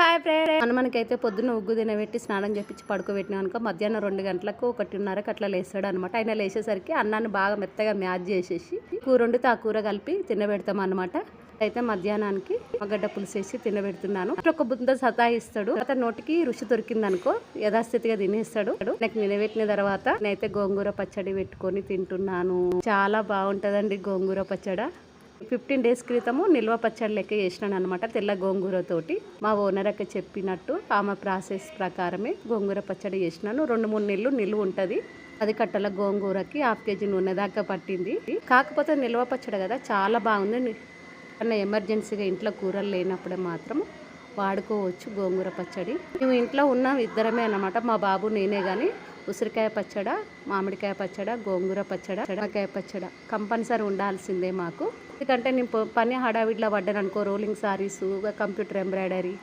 Hi friend, మనకైతే పొద్దున్న ఉగ్గు తినబెట్టి స్నానం చేపించి పడుకోబెట్టినాం అనుకో మధ్యాహ్నం 2 గంటలకు 1:30కి అట్లా లేస్తాడు అనమాట. ఆయన లేచేసరికి అన్నాన్ని బాగా మెత్తగా మ్యాచ్ చేసేసి కూర వండితే ఆ కూర కలిపి తినబెడతాం అనమాట. అయితే మధ్యాహ్నానికి గడ్డ పులుసు వేసి తినబెడుతున్నాను. ఒక బుంద సతాయిస్తాడు, అతని నోటికి రుచి దొరికింది అనుకో యథాస్థితిగా తినేస్తాడు. నాకు నిలబెట్టిన తర్వాత నేనైతే గోంగూర పచ్చడి పెట్టుకొని తింటున్నాను. చాలా బాగుంటదండి గోంగూర పచ్చడి. 15 డేస్ క్రితము నిల్వ పచ్చడి లెక్క చేసినాను అనమాట, తెల్ల గోంగూరతోటి. మా ఓనర్ అక్క చెప్పినట్టు ఆమె ప్రాసెస్ ప్రకారమే గోంగూర పచ్చడి చేసినాను. 2-3 నెలలు నిల్వ ఉంటుంది. 10 కట్టల గోంగూరకి 1/2 కేజీ నూనె దాకా పట్టింది. కాకపోతే నిల్వ పచ్చడి కదా, చాలా బాగుంది. అన్న ఎమర్జెన్సీగా ఇంట్లో కూరలు లేనప్పుడే మాత్రం వాడుకోవచ్చు గోంగూర పచ్చడి. మేము ఇంట్లో ఉన్న ఇద్దరమే అన్నమాట, మా బాబు నేనే. కానీ ఉసిరికాయ పచ్చడ, మామిడికాయ పచ్చడ, గోంగూర పచ్చడ, చెడకాయ పచ్చడ కంపల్సరీ ఉండాల్సిందే మాకు. ఎందుకంటే నేను పని హడావిడిలో పడ్డాను అనుకో, రోలింగ్ సారీస్, కంప్యూటర్ ఎంబ్రాయిడరీ